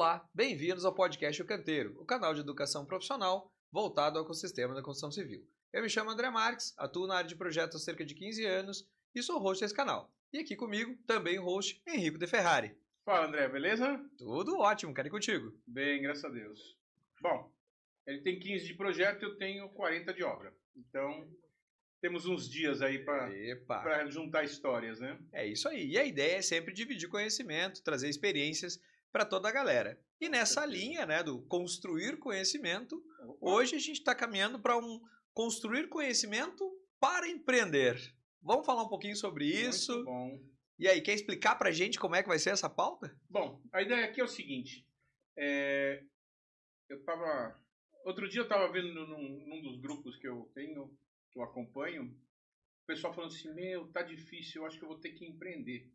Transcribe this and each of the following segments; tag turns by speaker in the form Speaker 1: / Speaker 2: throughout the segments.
Speaker 1: Olá, bem-vindos ao podcast O Canteiro, o canal de educação profissional voltado ao ecossistema da construção civil. Eu me chamo André Marques, atuo na área de projetos há cerca de 15 anos e sou host desse canal. E aqui comigo, também o host Henrico De Ferrari.
Speaker 2: Fala, André, beleza?
Speaker 1: Tudo ótimo, quero ir contigo.
Speaker 2: Bem, graças a Deus. Bom, ele tem 15 de projeto e eu tenho 40 de obra. Então, temos uns dias aí para juntar histórias, né?
Speaker 1: É isso aí. E a ideia é sempre dividir conhecimento, trazer experiências para toda a galera. E nessa linha, né, do construir conhecimento, hoje a gente está caminhando para um construir conhecimento para empreender. Vamos falar um pouquinho sobre isso?
Speaker 2: Muito bom.
Speaker 1: E aí, quer explicar para a gente como é que vai ser essa pauta?
Speaker 2: Bom, a ideia aqui é o seguinte. Outro dia eu estava vendo num dos grupos que eu tenho, que eu acompanho, o pessoal falando assim, tá difícil, eu acho que eu vou ter que empreender.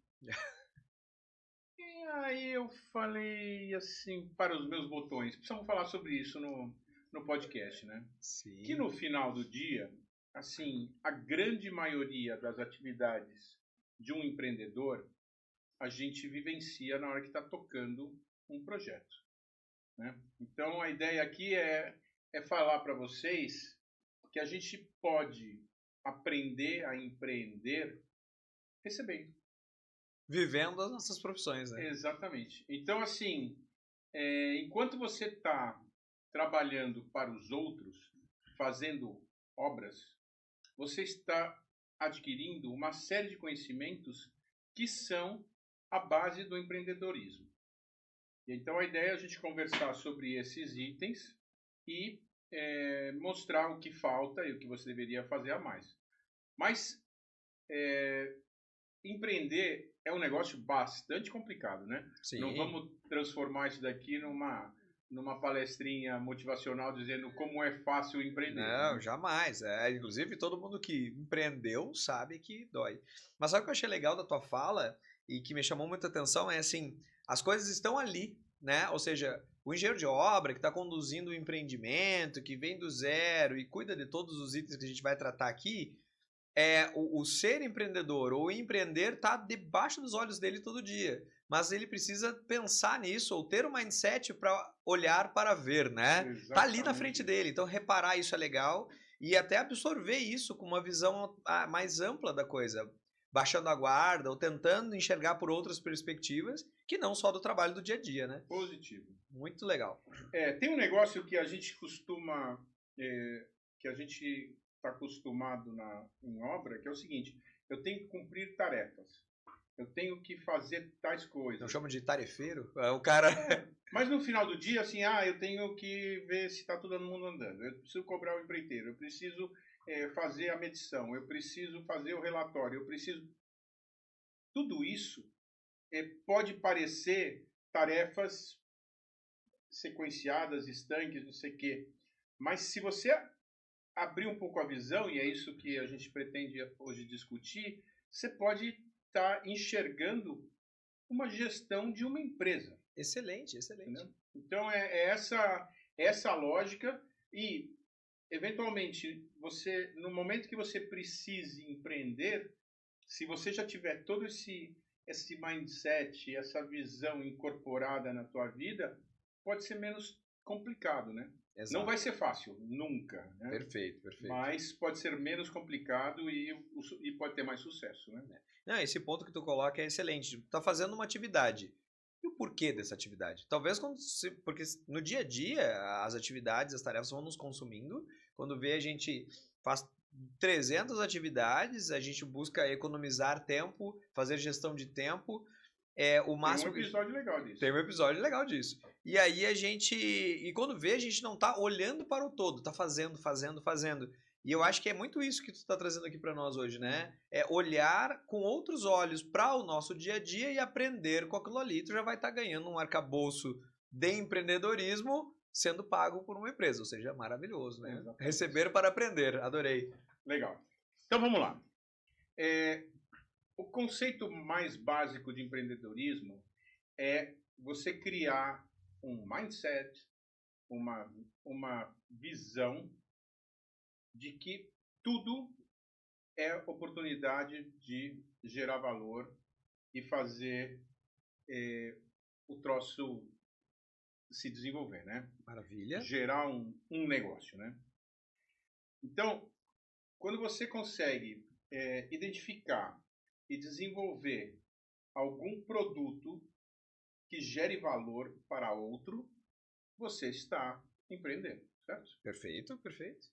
Speaker 2: E aí eu falei assim, para os meus botões, precisamos falar sobre isso no podcast, né?
Speaker 1: Sim.
Speaker 2: Que no final do dia, assim, a grande maioria das atividades de um empreendedor, a gente vivencia na hora que está tocando um projeto, né? Então a ideia aqui é falar para vocês que a gente pode aprender a empreender recebendo.
Speaker 1: Vivendo as nossas profissões, né?
Speaker 2: Exatamente. Então, assim, enquanto você está trabalhando para os outros, fazendo obras, você está adquirindo uma série de conhecimentos que são a base do empreendedorismo. Então, a ideia é a gente conversar sobre esses itens e mostrar o que falta e o que você deveria fazer a mais. Mas empreender é um negócio bastante complicado, né?
Speaker 1: Sim.
Speaker 2: Não vamos transformar isso daqui numa palestrinha motivacional dizendo como é fácil empreender.
Speaker 1: Não,
Speaker 2: né?
Speaker 1: jamais. Inclusive, todo mundo que empreendeu sabe que dói. Mas sabe o que eu achei legal da tua fala e que me chamou muita atenção? É assim, as coisas estão ali, né? Ou seja, o engenheiro de obra que está conduzindo o empreendimento, que vem do zero e cuida de todos os itens que a gente vai tratar aqui, o ser empreendedor ou empreender está debaixo dos olhos dele todo dia. Mas ele precisa pensar nisso ou ter um mindset para olhar para ver, né?
Speaker 2: Exatamente.
Speaker 1: Tá ali na frente dele. Então, reparar isso é legal e até absorver isso com uma visão mais ampla da coisa. Baixando a guarda ou tentando enxergar por outras perspectivas que não só do trabalho do dia a dia, né?
Speaker 2: Positivo.
Speaker 1: Muito legal.
Speaker 2: Tem um negócio que a gente costuma... que a gente está acostumado em obra, que é o seguinte, eu tenho que cumprir tarefas, eu tenho que fazer tais coisas.
Speaker 1: Não chama de tarefeiro? O cara...
Speaker 2: Mas no final do dia, assim, eu tenho que ver se está todo mundo andando, eu preciso cobrar o empreiteiro, eu preciso fazer a medição, eu preciso fazer o relatório, eu preciso... Tudo isso pode parecer tarefas sequenciadas, estanques, não sei o quê, mas se você abrir um pouco a visão, e é isso que a gente pretende hoje discutir, você pode estar enxergando uma gestão de uma empresa.
Speaker 1: Excelente, excelente.
Speaker 2: Entendeu? Então, essa lógica e, eventualmente, no momento que você precise empreender, se você já tiver todo esse mindset, essa visão incorporada na tua vida, pode ser menos complicado, né? Exato. Não vai ser fácil, nunca. Né?
Speaker 1: Perfeito, perfeito.
Speaker 2: Mas pode ser menos complicado e pode ter mais sucesso, né?
Speaker 1: Não, esse ponto que tu coloca é excelente. Tu tá fazendo uma atividade. E o porquê dessa atividade? Talvez porque no dia a dia as atividades, as tarefas vão nos consumindo. Quando vê a gente faz 300 atividades, a gente busca economizar tempo, fazer gestão de tempo. O máximo
Speaker 2: Tem um episódio legal disso.
Speaker 1: Tem um episódio legal disso. E aí e quando vê, a gente não tá olhando para o todo, tá fazendo. E eu acho que é muito isso que tu tá trazendo aqui para nós hoje, né? É olhar com outros olhos para o nosso dia a dia e aprender com aquilo ali. Tu já vai estar ganhando um arcabouço de empreendedorismo sendo pago por uma empresa, ou seja, maravilhoso, né? Exatamente. Receber para aprender, adorei.
Speaker 2: Legal. Então vamos lá. O conceito mais básico de empreendedorismo é você criar um mindset, uma visão de que tudo é oportunidade de gerar valor e fazer o troço se desenvolver, né?
Speaker 1: Maravilha.
Speaker 2: Gerar um negócio, né? Então, quando você consegue identificar e desenvolver algum produto que gere valor para outro, você está empreendendo, certo?
Speaker 1: Perfeito, perfeito.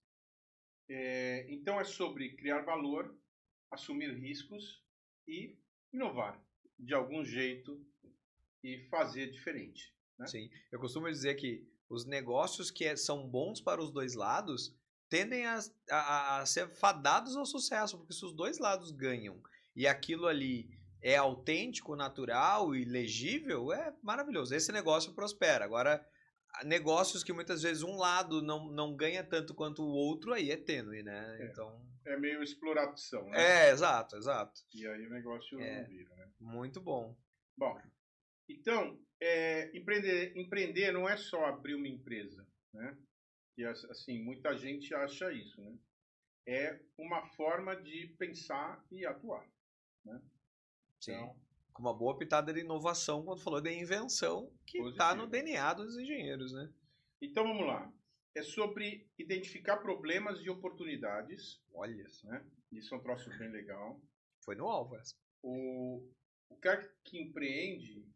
Speaker 2: Então é sobre criar valor, assumir riscos e inovar de algum jeito e fazer diferente, né?
Speaker 1: Sim, eu costumo dizer que os negócios que são bons para os dois lados tendem a ser fadados ao sucesso, porque se os dois lados ganham e aquilo ali é autêntico, natural e legível, é maravilhoso. Esse negócio prospera. Agora, negócios que muitas vezes um lado não ganha tanto quanto o outro, aí é tênue, né? Então.
Speaker 2: É meio exploração, né?
Speaker 1: Exato, exato.
Speaker 2: E aí o negócio não vira, né?
Speaker 1: Muito bom.
Speaker 2: Bom, então, empreender não é só abrir uma empresa, né? E assim, muita gente acha isso, né? É uma forma de pensar e atuar, né?
Speaker 1: Sim.
Speaker 2: Então,
Speaker 1: com uma boa pitada de inovação quando falou de invenção, que está no DNA dos engenheiros, né?
Speaker 2: Então vamos lá. É sobre identificar problemas e oportunidades.
Speaker 1: Olha só.
Speaker 2: Né? Isso é um troço bem legal.
Speaker 1: Foi no alvo essa.
Speaker 2: O cara que empreende,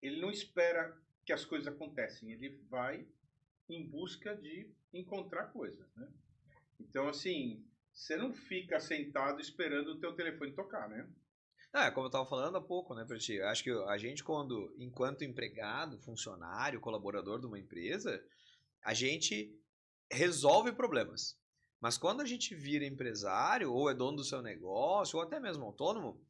Speaker 2: ele não espera que as coisas acontecem. Ele vai em busca de encontrar coisas, né? Então, assim, você não fica sentado esperando o teu telefone tocar, né?
Speaker 1: Como eu estava falando há pouco, né, Prati? Eu acho que a gente, enquanto empregado, funcionário, colaborador de uma empresa, a gente resolve problemas. Mas quando a gente vira empresário, ou é dono do seu negócio, ou até mesmo autônomo,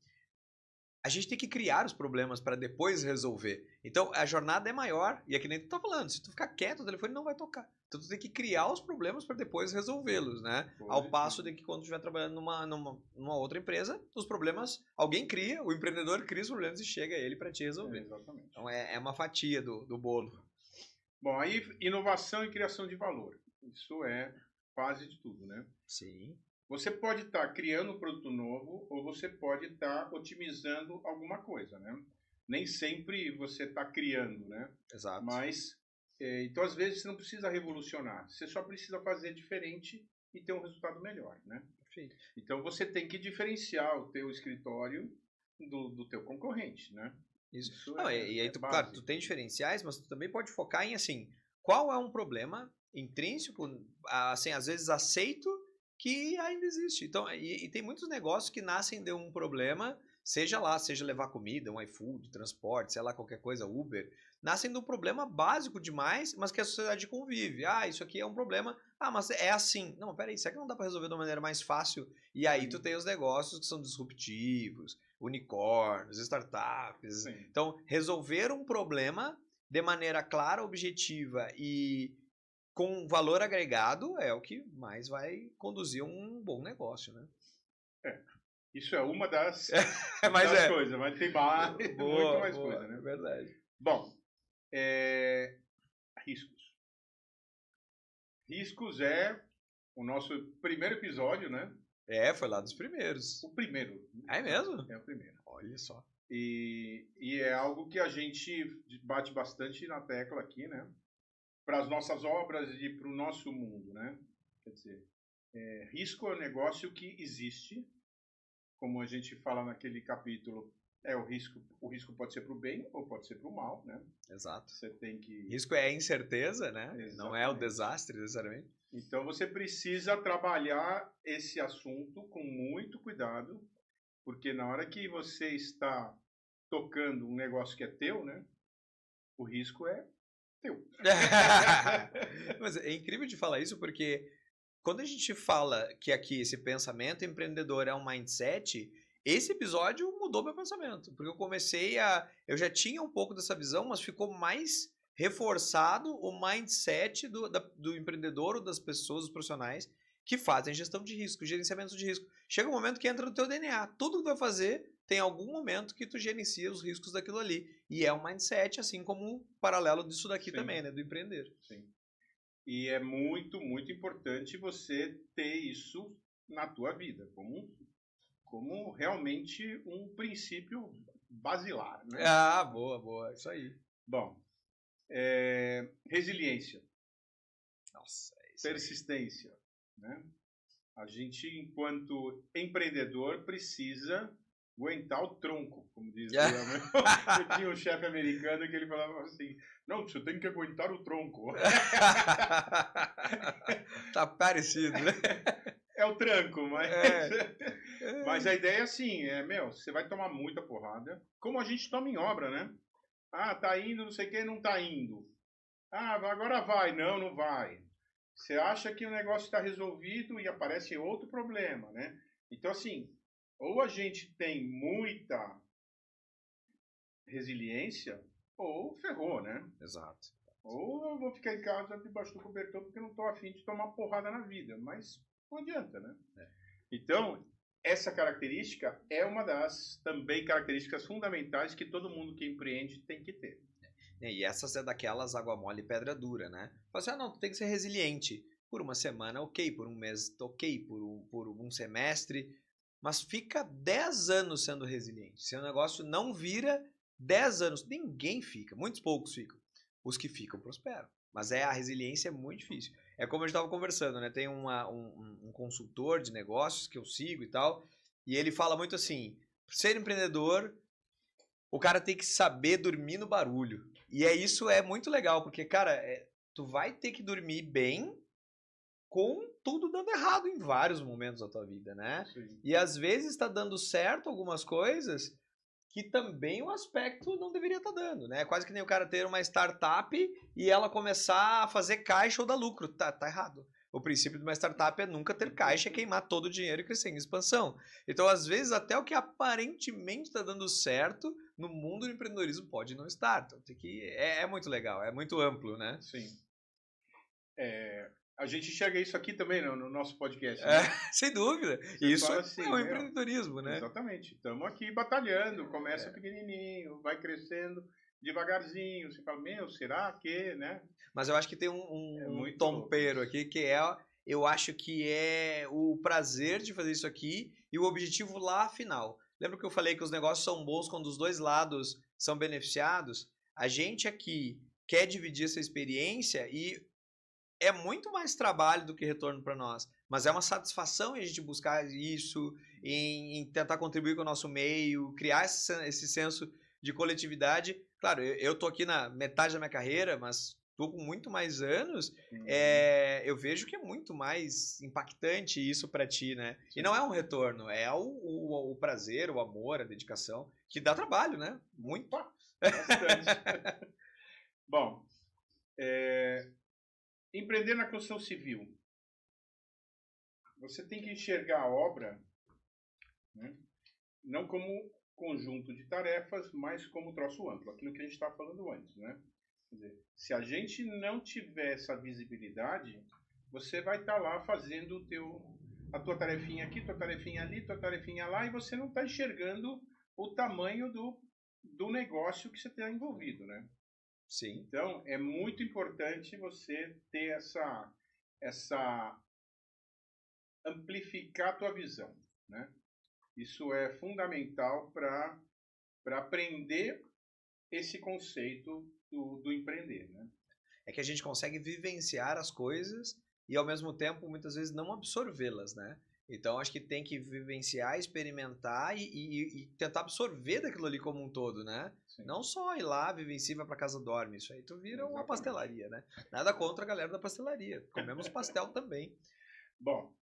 Speaker 1: a gente tem que criar os problemas para depois resolver. Então, a jornada é maior, e é que nem tu tá falando, se tu ficar quieto, o telefone não vai tocar. Então, tu tem que criar os problemas para depois resolvê-los, né? Ao passo de que quando tu estiver trabalhando numa outra empresa, os problemas, alguém cria, o empreendedor cria os problemas e chega a ele para te resolver.
Speaker 2: Exatamente.
Speaker 1: Então, é uma fatia do bolo.
Speaker 2: Bom, aí inovação e criação de valor. Isso é base de tudo, né?
Speaker 1: Sim.
Speaker 2: Você pode estar criando um produto novo ou você pode estar otimizando alguma coisa, né? Nem sempre você está criando, né?
Speaker 1: Exato.
Speaker 2: Mas, então às vezes você não precisa revolucionar, você só precisa fazer diferente e ter um resultado melhor, né?
Speaker 1: Perfeito.
Speaker 2: Então você tem que diferenciar o teu escritório do teu concorrente, né?
Speaker 1: Isso não, e aí, claro, tu tem diferenciais, mas tu também pode focar em, assim, qual é um problema intrínseco, assim, às vezes aceito, que ainda existe. Então, e tem muitos negócios que nascem de um problema, seja levar comida, um iFood, transporte, sei lá, qualquer coisa, Uber, nascem de um problema básico demais, mas que a sociedade convive. Isso aqui é um problema. Mas é assim. Não, peraí, será que não dá para resolver de uma maneira mais fácil? E aí tu tem os negócios que são disruptivos, unicórnios, startups.
Speaker 2: Sim.
Speaker 1: Então, resolver um problema de maneira clara, objetiva e com valor agregado é o que mais vai conduzir um bom negócio, né?
Speaker 2: Isso é uma das coisas, mas tem muito mais coisa, né?
Speaker 1: Verdade.
Speaker 2: Bom, riscos. Riscos é o nosso primeiro episódio, né?
Speaker 1: Foi lá dos primeiros.
Speaker 2: O primeiro.
Speaker 1: É mesmo?
Speaker 2: É o primeiro.
Speaker 1: Olha só.
Speaker 2: E é algo que a gente bate bastante na tecla aqui, né? Para as nossas obras e para o nosso mundo, né? Quer dizer, risco é um negócio que existe, como a gente fala naquele capítulo, o risco pode ser para o bem ou pode ser para o mal, né?
Speaker 1: Exato.
Speaker 2: Você tem que...
Speaker 1: Risco é a incerteza, né?
Speaker 2: Exatamente.
Speaker 1: Não é o desastre, necessariamente.
Speaker 2: Então você precisa trabalhar esse assunto com muito cuidado, porque na hora que você está tocando um negócio que é teu, né? O risco é teu.
Speaker 1: Mas é incrível de falar isso, porque quando a gente fala que aqui esse pensamento empreendedor é um mindset, esse episódio mudou meu pensamento. Porque eu já tinha um pouco dessa visão, mas ficou mais reforçado o mindset do empreendedor ou das pessoas, dos profissionais que fazem gestão de risco, gerenciamento de risco. Chega um momento que entra no teu DNA. Tudo que tu vai fazer tem algum momento que tu gerencia os riscos daquilo ali. E é um mindset, assim como um paralelo disso daqui também, né? Do empreender.
Speaker 2: Sim. E é muito, muito importante você ter isso na tua vida, como realmente um princípio basilar, né?
Speaker 1: Boa, isso aí.
Speaker 2: Bom, Resiliência.
Speaker 1: Nossa, é isso aí.
Speaker 2: Persistência, né? A gente, enquanto empreendedor, precisa aguentar o tronco, como dizia eu tinha um chefe americano que ele falava assim, não, você tem que aguentar o tronco.
Speaker 1: Tá parecido, né?
Speaker 2: É o tranco, mas a ideia é assim, você vai tomar muita porrada, como a gente toma em obra, né? Ah, tá indo, não sei o que, não tá indo. Ah, agora vai. Não vai. Você acha que o negócio está resolvido e aparece outro problema, né? Então, assim, ou a gente tem muita resiliência, ou ferrou, né?
Speaker 1: Exato.
Speaker 2: Ou eu vou ficar em casa debaixo do cobertor porque não estou afim de tomar porrada na vida. Mas não adianta, né? Então, essa característica é uma das também características fundamentais que todo mundo que empreende tem que ter.
Speaker 1: E essas é daquelas água mole e pedra dura, né? Fala assim, não, tu tem que ser resiliente. Por uma semana, ok. Por um mês, ok. Por um semestre. Mas fica 10 anos sendo resiliente. Se o negócio não vira, 10 anos. Ninguém fica. Muitos poucos ficam. Os que ficam prosperam. Mas a resiliência é muito difícil. É como a gente estava conversando, né? Tem um consultor de negócios que eu sigo e tal. E ele fala muito assim, ser empreendedor, o cara tem que saber dormir no barulho. E isso é muito legal, porque, cara, tu vai ter que dormir bem com tudo dando errado em vários momentos da tua vida, né?
Speaker 2: Sim.
Speaker 1: E às vezes está dando certo algumas coisas que também o aspecto não deveria estar dando, né? Quase que nem o cara ter uma startup e ela começar a fazer caixa ou dar lucro. Tá errado. O princípio de uma startup é nunca ter caixa, queimar todo o dinheiro e crescer em expansão. Então, às vezes, até o que aparentemente está dando certo no mundo do empreendedorismo pode não estar. Então, é muito legal, é muito amplo, né?
Speaker 2: Sim. A gente enxerga isso aqui também no nosso podcast, né?
Speaker 1: Sem dúvida.
Speaker 2: Você
Speaker 1: Isso
Speaker 2: assim,
Speaker 1: é o empreendedorismo, né?
Speaker 2: Exatamente. Estamos aqui batalhando, começa pequenininho, vai crescendo devagarzinho. Você fala, será que, né?
Speaker 1: Mas eu acho que tem um tompeiro aqui que eu acho que é o prazer de fazer isso aqui e o objetivo lá final. Lembra que eu falei que os negócios são bons quando os dois lados são beneficiados? A gente aqui quer dividir essa experiência e é muito mais trabalho do que retorno para nós. Mas é uma satisfação em a gente buscar isso, em tentar contribuir com o nosso meio, criar esse senso de coletividade. Claro, eu tô aqui na metade da minha carreira, mas tô com muito mais anos. Eu vejo que é muito mais impactante isso para ti, né? Sim. E não é um retorno, é o prazer, o amor, a dedicação, que dá trabalho, né? Muito.
Speaker 2: Bastante. Bom, empreender na construção civil. Você tem que enxergar a obra, né, não como conjunto de tarefas, mas como troço amplo, aquilo que a gente estava falando antes, né? Quer dizer, se a gente não tiver essa visibilidade, você vai estar lá fazendo a tua tarefinha aqui, tua tarefinha ali, tua tarefinha lá, e você não está enxergando o tamanho do negócio que você está envolvido, né?
Speaker 1: Sim.
Speaker 2: Então, é muito importante você ter essa amplificar a tua visão, né? Isso é fundamental para aprender esse conceito do empreender, né?
Speaker 1: É que a gente consegue vivenciar as coisas e, ao mesmo tempo, muitas vezes não absorvê-las, né? Então, acho que tem que vivenciar, experimentar e tentar absorver daquilo ali como um todo, né? Sim. Não só ir lá, vivencia, vai pra casa, dorme. Isso aí tu vira uma pastelaria, né? Nada contra a galera da pastelaria. Comemos pastel também.
Speaker 2: Bom,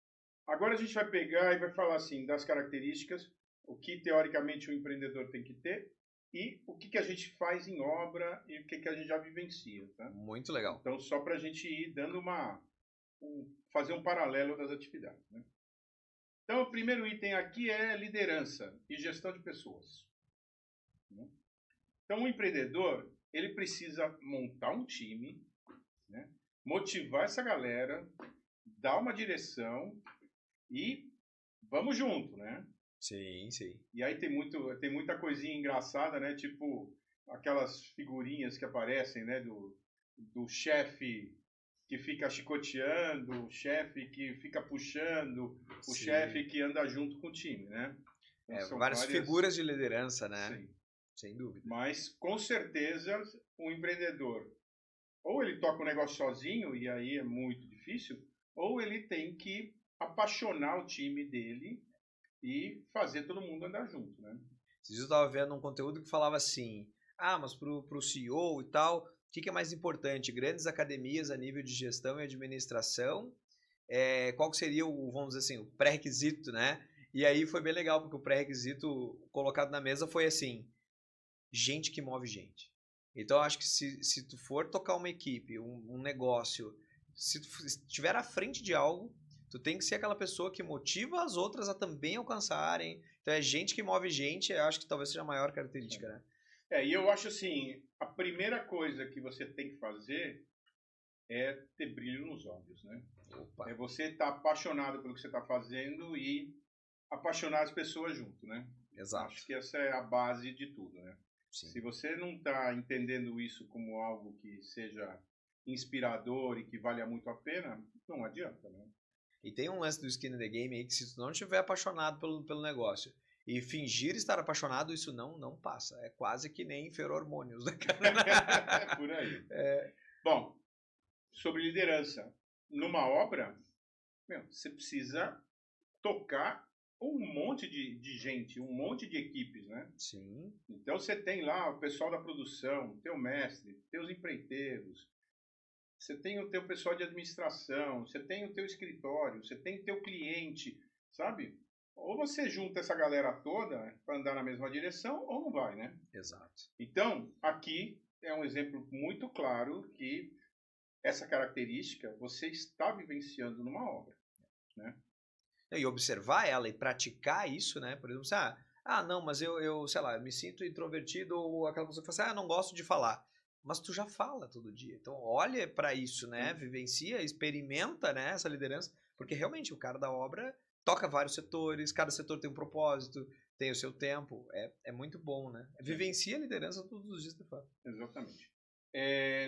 Speaker 2: agora a gente vai pegar e vai falar assim das características, o que teoricamente o empreendedor tem que ter e o que a gente faz em obra e o que a gente já vivencia, tá?
Speaker 1: Muito legal.
Speaker 2: Então, só para a gente ir dando fazer um paralelo das atividades, né? Então, o primeiro item aqui é liderança e gestão de pessoas. Então, o empreendedor, ele precisa montar um time, né? Motivar essa galera, dar uma direção e vamos junto, né?
Speaker 1: Sim, sim.
Speaker 2: E aí tem muita coisinha engraçada, né? Tipo aquelas figurinhas que aparecem, né? Do chefe que fica chicoteando, o chefe que fica puxando, o chefe que anda junto com o time, né?
Speaker 1: Então, são várias figuras de liderança, né?
Speaker 2: Sim.
Speaker 1: Sem dúvida.
Speaker 2: Mas, com certeza, o empreendedor ou ele toca o negócio sozinho, e aí é muito difícil, ou ele tem que apaixonar o time dele e fazer todo mundo andar junto, né?
Speaker 1: Esses dias eu estava vendo um conteúdo que falava assim, mas pro CEO e tal, o que é mais importante? Grandes academias a nível de gestão e administração, qual que seria o, vamos dizer assim, o pré-requisito, né? E aí foi bem legal, porque o pré-requisito colocado na mesa foi assim, gente que move gente. Então eu acho que se tu for tocar uma equipe, um negócio, se tu estiver à frente de algo, tu tem que ser aquela pessoa que motiva as outras a também alcançarem. Então é gente que move gente, eu acho que talvez seja a maior característica, né?
Speaker 2: E eu acho assim, a primeira coisa que você tem que fazer é ter brilho nos olhos, né?
Speaker 1: Opa.
Speaker 2: É você estar apaixonado pelo que você está fazendo e apaixonar as pessoas junto, né?
Speaker 1: Exato.
Speaker 2: Acho que essa é a base de tudo, né?
Speaker 1: Sim.
Speaker 2: Se você não está entendendo isso como algo que seja inspirador e que valha muito a pena, não adianta, né?
Speaker 1: E tem um lance do skin in the game aí que se tu não estiver apaixonado pelo negócio e fingir estar apaixonado, isso não passa. É quase que nem feromônios, né, cara?
Speaker 2: É por aí. Bom, sobre liderança. Numa obra, você precisa tocar um monte de gente, um monte de equipes, né?
Speaker 1: Sim.
Speaker 2: Então você tem lá o pessoal da produção, teu mestre, teus empreiteiros, você tem o teu pessoal de administração, você tem o teu escritório, você tem o teu cliente, sabe? Ou você junta essa galera toda para andar na mesma direção, ou não vai, né?
Speaker 1: Exato.
Speaker 2: Então, aqui é um exemplo muito claro que essa característica você está vivenciando numa obra, né?
Speaker 1: E observar ela e praticar isso, né? Por exemplo, não, mas eu, sei lá, eu me sinto introvertido, ou aquela pessoa que fala assim, não gosto de falar. Mas tu já fala todo dia. Então, olha para isso, né? Vivencia, experimenta, né, essa liderança, porque realmente o cara da obra toca vários setores, cada setor tem um propósito, tem o seu tempo. É muito bom, né? Vivencia a liderança todos os dias, de fato.
Speaker 2: Exatamente.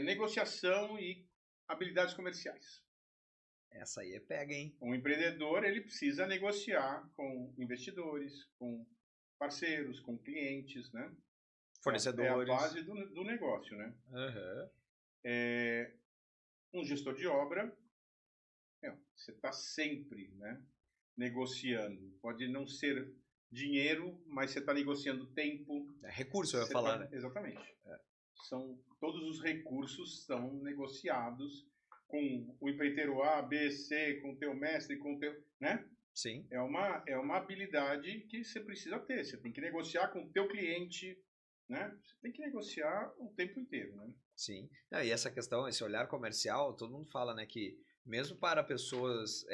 Speaker 2: Negociação e habilidades comerciais.
Speaker 1: Essa aí pega, hein?
Speaker 2: Um empreendedor, ele precisa negociar com investidores, com parceiros, com clientes, né?
Speaker 1: Fornecedores.
Speaker 2: É a base do negócio, né?
Speaker 1: Uhum.
Speaker 2: Um gestor de obra, você está sempre, né, negociando. Pode não ser dinheiro, mas você está negociando tempo.
Speaker 1: Recurso, eu ia falar, né?
Speaker 2: Exatamente. Todos os recursos são negociados com o empreiteiro A, B, C, com o teu mestre, com o teu, né?
Speaker 1: Sim.
Speaker 2: É uma habilidade que você precisa ter. Você tem que negociar com o teu cliente, né? Você tem que negociar o tempo inteiro, né?
Speaker 1: Sim. E essa questão, esse olhar comercial, todo mundo fala, né, que mesmo para pessoas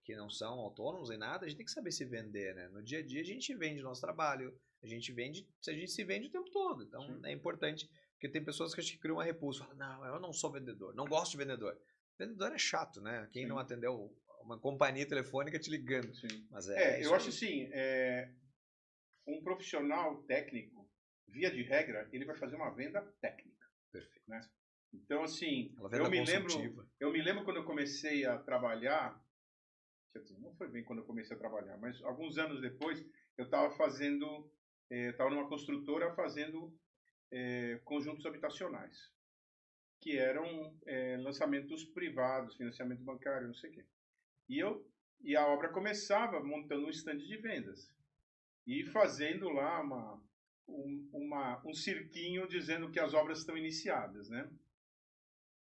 Speaker 1: que não são autônomos em nada, a gente tem que saber se vender, né? No dia a dia a gente vende nosso trabalho, a gente se vende o tempo todo. Então
Speaker 2: Sim.
Speaker 1: é importante, porque tem pessoas que a gente cria uma repulsa, falam, não, eu não sou vendedor, não gosto de vendedor. Vendedor é chato, né? Quem
Speaker 2: Sim.
Speaker 1: não atendeu uma companhia telefônica te ligando.
Speaker 2: Sim.
Speaker 1: Mas
Speaker 2: eu acho assim, um profissional técnico, via de regra, ele vai fazer uma venda técnica.
Speaker 1: Perfeito.
Speaker 2: Né? Então, assim,
Speaker 1: eu
Speaker 2: me lembro quando eu comecei a trabalhar, quer dizer, não foi bem quando eu comecei a trabalhar, mas alguns anos depois, eu estava estava numa construtora fazendo conjuntos habitacionais, que eram lançamentos privados, financiamento bancário, não sei o quê. E a obra começava montando um stand de vendas e fazendo lá um cirquinho dizendo que as obras estão iniciadas, né?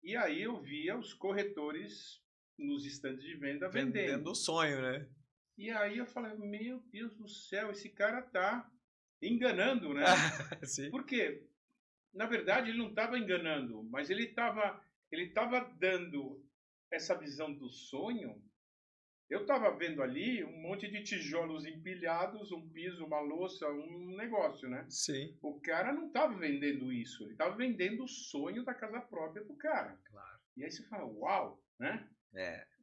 Speaker 2: E aí eu via os corretores nos estandes de venda vendendo
Speaker 1: o sonho, né?
Speaker 2: E aí eu falei, meu Deus do céu, esse cara tá enganando, né?
Speaker 1: Sim.
Speaker 2: Porque, na verdade, ele não estava enganando, mas ele estava dando essa visão do sonho. Eu estava vendo ali um monte de tijolos empilhados, um piso, uma louça, um negócio, né?
Speaker 1: Sim.
Speaker 2: O cara não estava vendendo isso, ele estava vendendo o sonho da casa própria pro cara.
Speaker 1: Claro.
Speaker 2: E aí você fala, uau, né?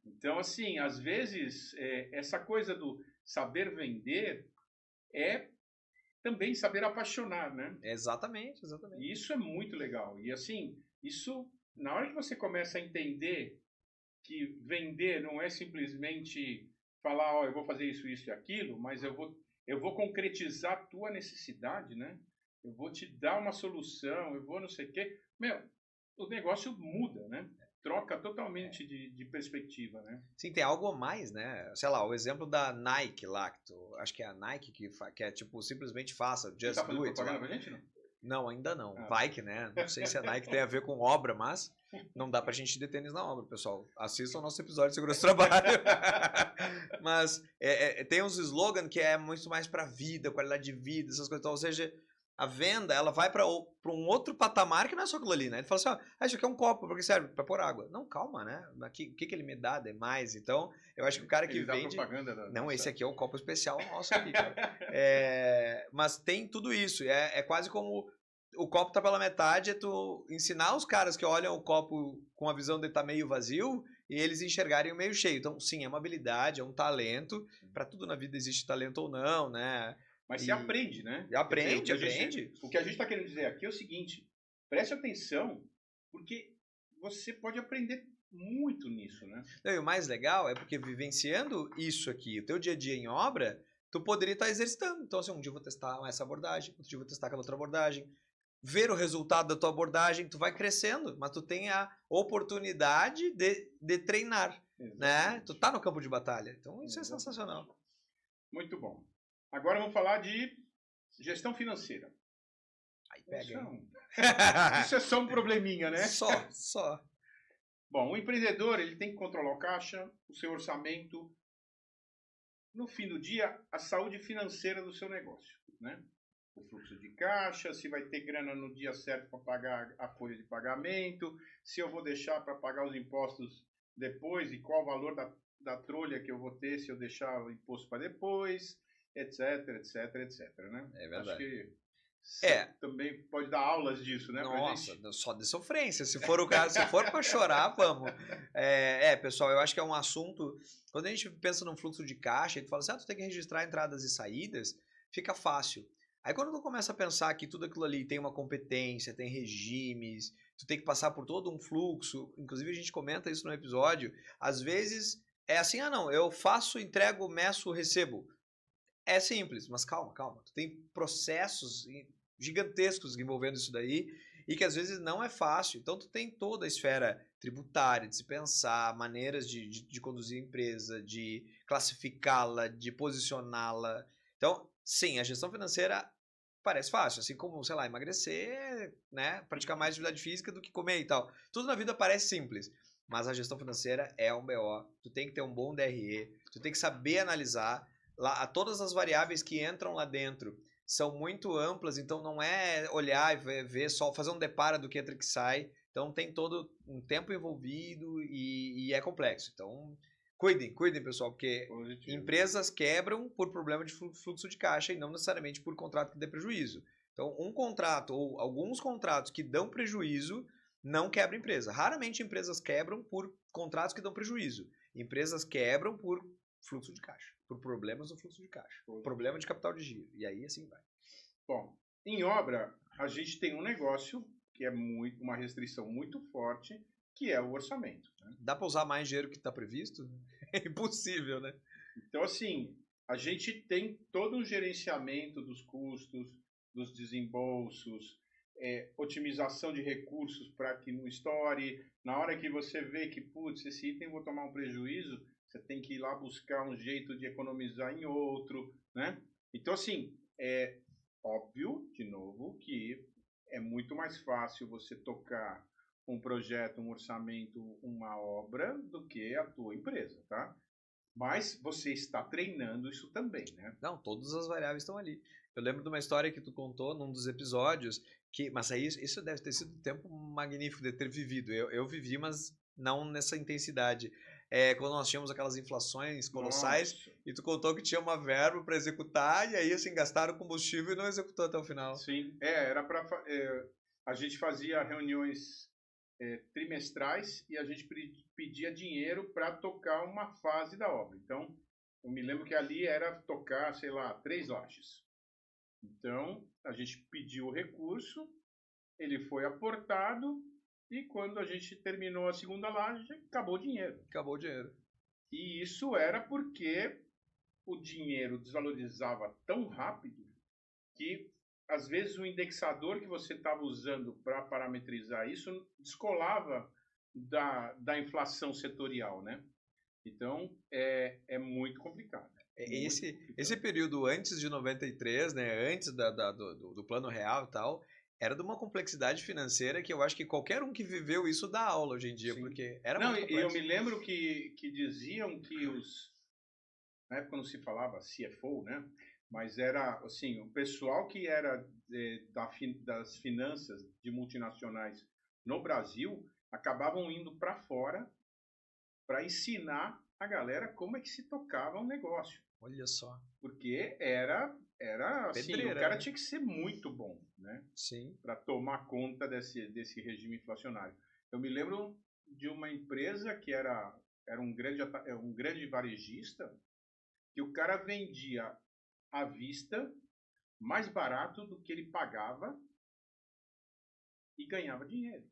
Speaker 2: Então, assim, às vezes, essa coisa do saber vender é também saber apaixonar, né?
Speaker 1: Exatamente.
Speaker 2: E isso é muito legal. E, assim, isso, na hora que você começa a entender que vender não é simplesmente falar, eu vou fazer isso, isso e aquilo, mas eu vou concretizar a tua necessidade, né? Eu vou te dar uma solução, eu vou não sei o quê. o negócio muda, né? Troca totalmente de perspectiva, né?
Speaker 1: Sim, tem algo a mais, né? Sei lá, o exemplo da Nike lá, acho que é a Nike que é tipo, simplesmente faça,
Speaker 2: Você tá
Speaker 1: just
Speaker 2: fazendo
Speaker 1: do it
Speaker 2: propaganda
Speaker 1: lá.
Speaker 2: pra gente, não?
Speaker 1: Não, ainda não.
Speaker 2: Ah,
Speaker 1: Vai que, né? Não sei se a Nike tem a ver com obra, mas não dá pra gente ter tênis na obra, pessoal. Assistam o nosso episódio de segurança do trabalho. Mas tem uns slogans que é muito mais pra vida, qualidade de vida, essas coisas. Então, ou seja, a venda, ela vai pra um outro patamar que não é só aquilo ali, né? Ele fala assim, ó, isso aqui é um copo, porque serve pra pôr água. Não, calma, né? O que ele me dá de mais? Então, eu acho que o cara que
Speaker 2: ele dá
Speaker 1: vende...
Speaker 2: propaganda
Speaker 1: Não, esse aqui é o copo especial nosso aqui, cara. Mas tem tudo isso. É quase como o copo tá pela metade, é tu ensinar os caras que olham o copo com a visão de estar meio vazio e eles enxergarem o meio cheio. Então, sim, é uma habilidade, é um talento. Para tudo na vida existe talento ou não, né?
Speaker 2: Mas você aprende, né?
Speaker 1: Aprende,
Speaker 2: Quer dizer,
Speaker 1: aprende.
Speaker 2: o que a gente está querendo dizer aqui é o seguinte: preste atenção, porque você pode aprender muito nisso, né?
Speaker 1: Não, e o mais legal é porque vivenciando isso aqui, o teu dia a dia em obra, tu poderia estar exercitando. Então, assim, um dia eu vou testar essa abordagem, outro dia eu vou testar aquela outra abordagem. Ver o resultado da tua abordagem, tu vai crescendo, mas tu tem a oportunidade de treinar, né? Tu tá no campo de batalha. Então, isso é sensacional.
Speaker 2: Muito bom. Agora vamos falar de gestão financeira.
Speaker 1: Aí pega, hein?
Speaker 2: Isso é só um probleminha, né?
Speaker 1: Só.
Speaker 2: Bom, o empreendedor ele tem que controlar o caixa, o seu orçamento, no fim do dia, a saúde financeira do seu negócio, né? O fluxo de caixa, se vai ter grana no dia certo para pagar a folha de pagamento, se eu vou deixar para pagar os impostos depois e qual o valor da trolha que eu vou ter se eu deixar o imposto para depois, etc, etc, né?
Speaker 1: É verdade.
Speaker 2: Acho que você também pode dar aulas disso, né?
Speaker 1: Nossa, só de sofrência. Se for o caso, se for para chorar, vamos. Pessoal, eu acho que é um assunto. Quando a gente pensa num fluxo de caixa, a gente fala assim: tu tem que registrar entradas e saídas, fica fácil. Aí quando tu começa a pensar que tudo aquilo ali tem uma competência, tem regimes, tu tem que passar por todo um fluxo, inclusive a gente comenta isso no episódio, às vezes é assim, não, eu faço, entrego, meço, recebo. É simples, mas calma. Tu tem processos gigantescos envolvendo isso daí e que às vezes não é fácil. Então tu tem toda a esfera tributária, de se pensar, maneiras de conduzir a empresa, de classificá-la, de posicioná-la. Então, sim, a gestão financeira parece fácil, assim como, sei lá, emagrecer, né, praticar mais atividade física do que comer e tal. Tudo na vida parece simples, mas a gestão financeira é um BO. Tu tem que ter um bom DRE, tu tem que saber analisar lá, todas as variáveis que entram lá dentro são muito amplas, então não é olhar e ver só fazer um depara do que entra e que sai. Então tem todo um tempo envolvido e é complexo. Então cuidem, pessoal, porque empresas quebram por problema de fluxo de caixa e não necessariamente por contrato que dê prejuízo. Então um contrato ou alguns contratos que dão prejuízo não quebra empresa. Raramente empresas quebram por contratos que dão prejuízo. Empresas quebram por fluxo de caixa, por problemas no fluxo de caixa, problema de capital de giro, e aí assim vai.
Speaker 2: Bom, em obra, a gente tem um negócio que é uma restrição muito forte, que é o orçamento. Né?
Speaker 1: Dá para usar mais dinheiro que está previsto? É impossível, né?
Speaker 2: Então, assim, a gente tem todo um gerenciamento dos custos, dos desembolsos, otimização de recursos para que não estoure. Na hora que você vê que, putz, esse item eu vou tomar um prejuízo, você tem que ir lá buscar um jeito de economizar em outro, né? Então, assim, é óbvio, de novo, que é muito mais fácil você tocar um projeto, um orçamento, uma obra, do que a tua empresa, tá? Mas você está treinando isso também, né?
Speaker 1: Não, todas as variáveis estão ali. Eu lembro de uma história que tu contou num dos episódios, mas aí isso deve ter sido um tempo magnífico de ter vivido. Eu vivi, mas não nessa intensidade. Quando nós tínhamos aquelas inflações colossais, Nossa. E tu contou que tinha uma verba para executar, e aí assim, gastaram combustível e não executou até o final.
Speaker 2: Sim, era para... a gente fazia reuniões trimestrais e a gente pedia dinheiro para tocar uma fase da obra. Então, eu me lembro que ali era tocar, sei lá, 3 lajes. Então, a gente pediu o recurso, ele foi aportado e quando a gente terminou a segunda laje, acabou o dinheiro.
Speaker 1: Acabou o dinheiro.
Speaker 2: E isso era porque o dinheiro desvalorizava tão rápido que às vezes o indexador que você estava usando para parametrizar isso descolava da inflação setorial, né? Então, é muito complicado.
Speaker 1: Esse período antes de 93, né, antes do Plano Real e tal, era de uma complexidade financeira que eu acho que qualquer um que viveu isso dá aula hoje em dia,
Speaker 2: Sim.
Speaker 1: porque era
Speaker 2: Não,
Speaker 1: muito
Speaker 2: e eu
Speaker 1: complexo.
Speaker 2: me lembro que diziam que na época não se falava CFO, né? Mas era, assim, o pessoal que era das finanças de multinacionais no Brasil acabavam indo para fora para ensinar a galera como é que se tocava um negócio.
Speaker 1: Olha só.
Speaker 2: Porque era assim, o
Speaker 1: Pedreira,
Speaker 2: cara
Speaker 1: né?
Speaker 2: tinha que ser muito bom, né?
Speaker 1: Sim.
Speaker 2: Para tomar conta desse regime inflacionário. Eu me lembro de uma empresa que era um grande varejista, que o cara vendia à vista mais barato do que ele pagava e ganhava dinheiro.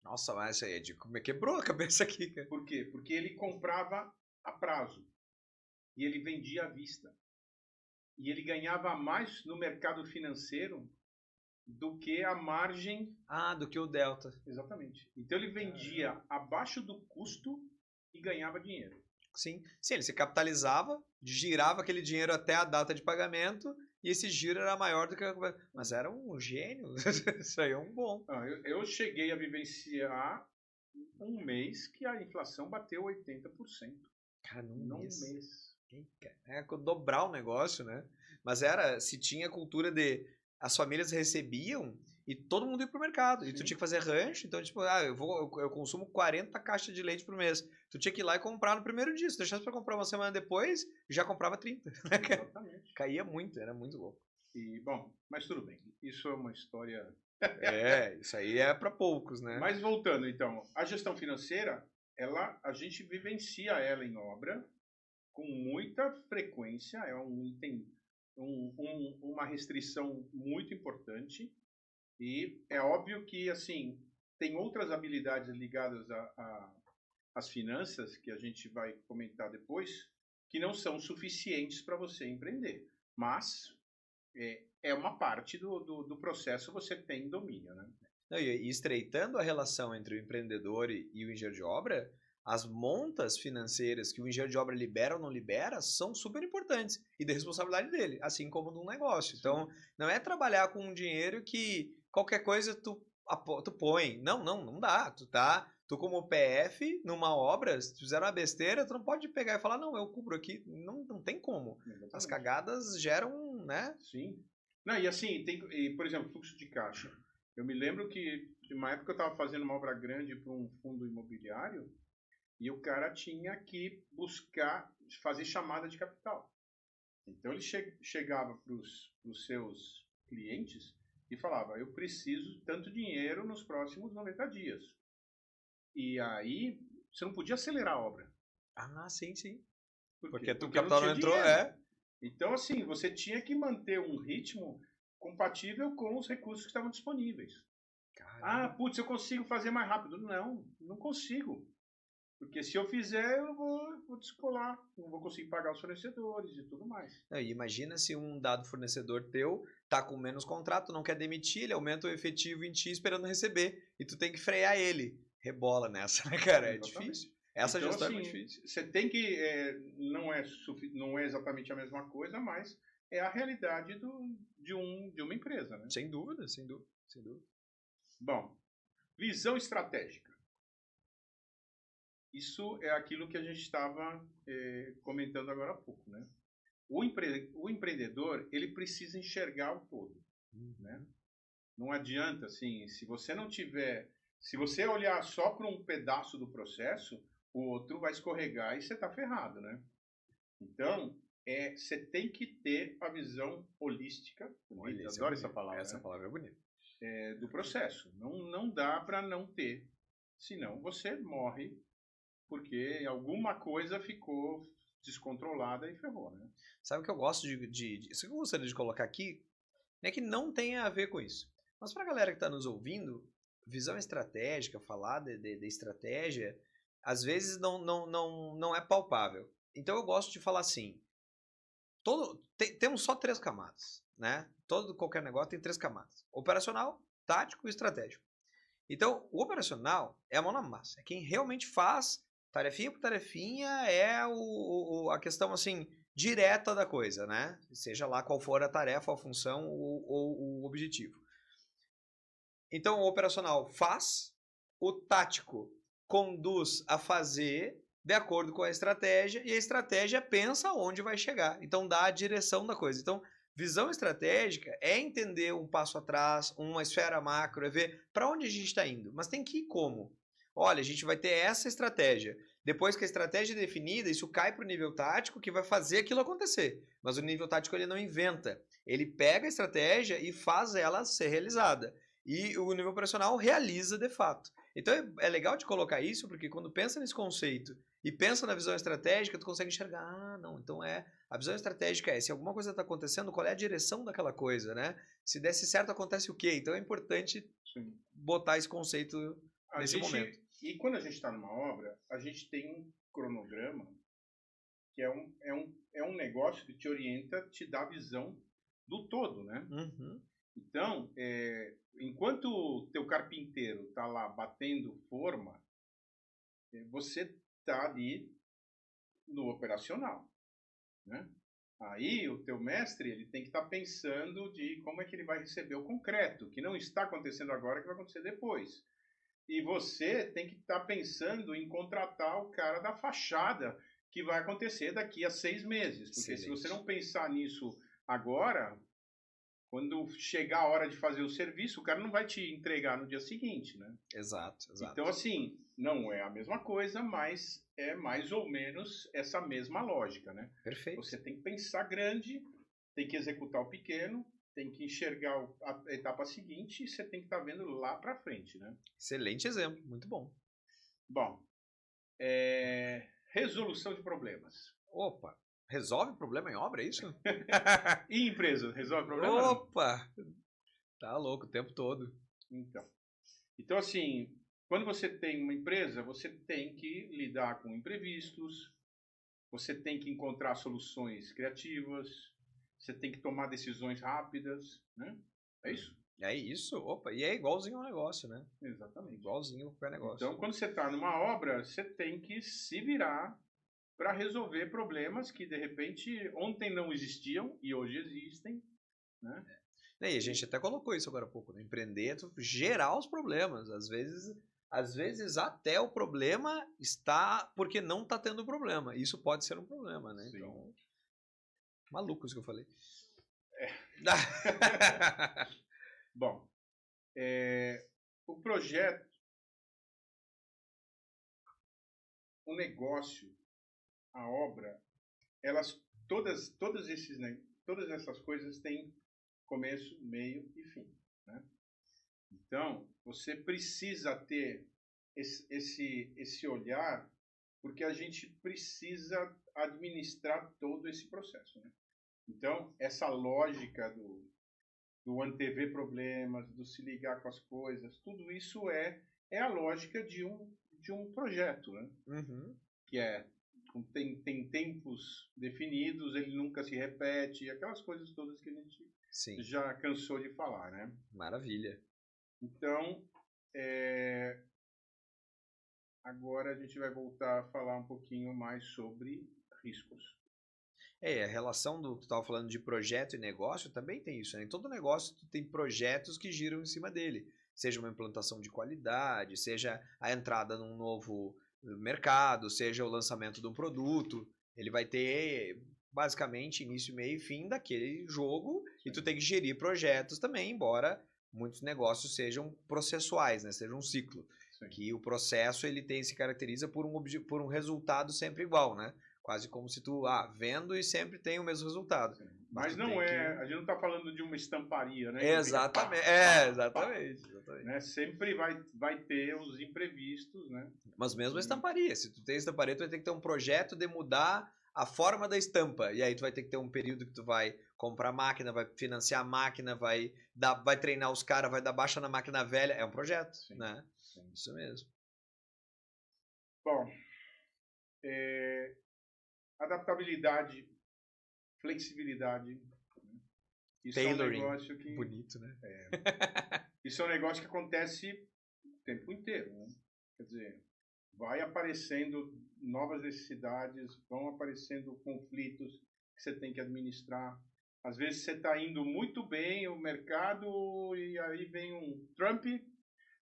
Speaker 1: Nossa, mas isso aí é de como quebrou a cabeça aqui, cara.
Speaker 2: Por quê? Porque ele comprava a prazo e ele vendia à vista. E ele ganhava mais no mercado financeiro do que a margem.
Speaker 1: Ah, do que o Delta.
Speaker 2: Exatamente. Então ele vendia abaixo do custo e ganhava dinheiro.
Speaker 1: Sim, ele se capitalizava, girava aquele dinheiro até a data de pagamento e esse giro era maior do que... Mas era um gênio, isso aí é um bom.
Speaker 2: Eu cheguei a vivenciar um mês que a inflação bateu 80%.
Speaker 1: Cara,
Speaker 2: num mês.
Speaker 1: É dobrar o negócio, né? Mas se tinha cultura de as famílias recebiam e todo mundo ia pro mercado. Sim. E tu tinha que fazer rancho, então tipo, eu consumo 40 caixas de leite por mês. Tu tinha que ir lá e comprar no primeiro dia. Se deixasse pra comprar uma semana depois, já comprava 30.
Speaker 2: Exatamente.
Speaker 1: Caía muito, era muito louco.
Speaker 2: E, bom, mas tudo bem. Isso é uma história...
Speaker 1: Isso aí é para poucos, né?
Speaker 2: Mas voltando, então, a gestão financeira, a gente vivencia ela em obra com muita frequência, é um item, uma restrição muito importante, e é óbvio que, assim, tem outras habilidades ligadas às finanças, que a gente vai comentar depois, que não são suficientes para você empreender, mas é uma parte do processo você tem domínio, né?
Speaker 1: Não, e estreitando a relação entre o empreendedor e o engenheiro de obra, as montas financeiras que o engenheiro de obra libera ou não libera são super importantes e da responsabilidade dele, assim como num negócio. Sim. Então, não é trabalhar com um dinheiro que qualquer coisa tu põe. Não dá. Tu como PF, numa obra, se tu fizer uma besteira, tu não pode pegar e falar, não, eu cubro aqui. Não tem como. Exatamente. As cagadas geram, né?
Speaker 2: Sim. Não, e assim, por exemplo, fluxo de caixa. Eu me lembro que, de uma época, eu estava fazendo uma obra grande para um fundo imobiliário e o cara tinha que buscar fazer chamada de capital. Então, ele chegava para os seus clientes e falava, eu preciso tanto dinheiro nos próximos 90 dias. E aí, você não podia acelerar a obra.
Speaker 1: Ah, sim.
Speaker 2: Porque
Speaker 1: o capital não entrou,
Speaker 2: Então, assim, você tinha que manter um ritmo compatível com os recursos que estavam disponíveis. Caramba. Putz, eu consigo fazer mais rápido. Não consigo. Porque se eu fizer, eu vou descolar. Não vou conseguir pagar os fornecedores e tudo mais.
Speaker 1: Imagina se um dado fornecedor teu tá com menos contrato, não quer demitir, ele aumenta o efetivo em ti esperando receber. E tu tem que frear ele. Rebola nessa, né, cara? É difícil. Essa
Speaker 2: então,
Speaker 1: gestão
Speaker 2: assim,
Speaker 1: é muito difícil.
Speaker 2: Você tem que... não é exatamente a mesma coisa, mas é a realidade de uma empresa, né?
Speaker 1: Sem dúvida.
Speaker 2: Bom, visão estratégica. Isso é aquilo que a gente estava comentando agora há pouco, né? O empreendedor, ele precisa enxergar o todo, né? Não adianta, assim, se você olhar só para um pedaço do processo, o outro vai escorregar e você está ferrado, né? Então, você tem que ter a visão holística, adoro essa palavra.
Speaker 1: Essa palavra é bonita.
Speaker 2: Do processo. Não dá para não ter, senão você morre porque alguma coisa ficou descontrolada e ferrou, né?
Speaker 1: Sabe o que eu gosto isso que eu gostaria de colocar aqui, é que não tem a ver com isso. Mas para a galera que está nos ouvindo, visão estratégica, falar de estratégia, às vezes não é palpável. Então eu gosto de falar assim, temos só 3 camadas, né? Qualquer negócio tem 3 camadas: operacional, tático e estratégico. Então, o operacional é a mão na massa, é quem realmente faz tarefinha por tarefinha, é a questão assim direta da coisa, né? Seja lá qual for a tarefa, a função ou o objetivo. Então, o operacional faz, o tático conduz a fazer de acordo com a estratégia e a estratégia pensa onde vai chegar. Então, dá a direção da coisa. Então, visão estratégica é entender um passo atrás, uma esfera macro, é ver para onde a gente está indo. Mas tem que ir como? Olha, a gente vai ter essa estratégia. Depois que a estratégia é definida, isso cai para o nível tático que vai fazer aquilo acontecer. Mas o nível tático ele não inventa. Ele pega a estratégia e faz ela ser realizada. E o nível operacional realiza de fato. Então é legal de colocar isso, porque quando pensa nesse conceito e pensa na visão estratégica, tu consegue enxergar, não, então a visão estratégica se alguma coisa está acontecendo, qual é a direção daquela coisa, né? Se desse certo, acontece o quê? Então é importante botar esse conceito nesse momento.
Speaker 2: E quando a gente está numa obra, a gente tem um cronograma que é um negócio que te orienta, te dá a visão do todo, né?
Speaker 1: Uhum.
Speaker 2: Então, enquanto o teu carpinteiro está lá batendo forma, você está ali no operacional, né? Aí o teu mestre ele tem que estar pensando de como é que ele vai receber o concreto, que não está acontecendo agora, que vai acontecer depois. E você tem que estar pensando em contratar o cara da fachada, que vai acontecer daqui a 6 meses. Porque se você não pensar nisso agora, quando chegar a hora de fazer o serviço, o cara não vai te entregar no dia seguinte, né?
Speaker 1: Exato.
Speaker 2: Então, assim, não é a mesma coisa, mas é mais ou menos essa mesma lógica, né?
Speaker 1: Perfeito.
Speaker 2: Você tem que pensar grande, tem que executar o pequeno, tem que enxergar a etapa seguinte e você tem que estar vendo lá para frente, né?
Speaker 1: Excelente exemplo, muito bom.
Speaker 2: Bom, resolução de problemas.
Speaker 1: Opa, resolve problema em obra, é isso?
Speaker 2: E empresa, resolve problema?
Speaker 1: Opa, tá louco o tempo todo.
Speaker 2: Então, assim, quando você tem uma empresa, você tem que lidar com imprevistos, você tem que encontrar soluções criativas, você tem que tomar decisões rápidas, né? É isso?
Speaker 1: É isso, opa, e é igualzinho ao negócio, né?
Speaker 2: Exatamente.
Speaker 1: Igualzinho ao qualquer negócio.
Speaker 2: Então, quando você está numa obra, você tem que se virar para resolver problemas que, de repente, ontem não existiam e hoje existem, né?
Speaker 1: E a gente até colocou isso agora há pouco, né? Empreender é gerar os problemas. Às vezes até o problema está porque não está tendo problema. Isso pode ser um problema, né?
Speaker 2: Sim.
Speaker 1: Então, maluco isso que eu falei.
Speaker 2: Bom, o projeto, o negócio, a obra, todas essas coisas têm começo, meio e fim, né? Então, você precisa ter esse olhar, porque a gente precisa administrar todo esse processo, né? Então, essa lógica do antever problemas, do se ligar com as coisas, tudo isso é a lógica de um projeto, né?
Speaker 1: Uhum.
Speaker 2: Que tem tempos definidos, ele nunca se repete, aquelas coisas todas que a gente já cansou de falar, né?
Speaker 1: Maravilha.
Speaker 2: Então, agora a gente vai voltar a falar um pouquinho mais sobre riscos.
Speaker 1: A relação tu estava falando de projeto e negócio também tem isso, né? Em todo negócio tu tem projetos que giram em cima dele. Seja uma implantação de qualidade, seja a entrada num novo mercado, seja o lançamento de um produto. Ele vai ter basicamente início, meio e fim daquele jogo. Sim. E tu tem que gerir projetos também, embora muitos negócios sejam processuais, né? Seja um ciclo. Sim. Que o processo ele se caracteriza por um resultado sempre igual, né? Quase como se tu vendo e sempre tem o mesmo resultado.
Speaker 2: Sim. Mas não a gente não está falando de uma estamparia, né?
Speaker 1: Exatamente. Exatamente.
Speaker 2: Né? Sempre vai ter os imprevistos, né?
Speaker 1: Mas mesmo a estamparia. Se tu tem estamparia, tu vai ter que ter um projeto de mudar a forma da estampa. E aí tu vai ter que ter um período que tu vai comprar máquina, vai financiar a máquina, vai treinar os caras, vai dar baixa na máquina velha. É um projeto, sim, né? Sim. Isso mesmo.
Speaker 2: Bom, adaptabilidade flexibilidade. Né? Isso
Speaker 1: Tailoring.
Speaker 2: é um negócio que...
Speaker 1: Bonito, né?
Speaker 2: Isso é um negócio que acontece o tempo inteiro. Né? Quer dizer, vai aparecendo novas necessidades, vão aparecendo conflitos que você tem que administrar. Às vezes você está indo muito bem o mercado e aí vem um Trump,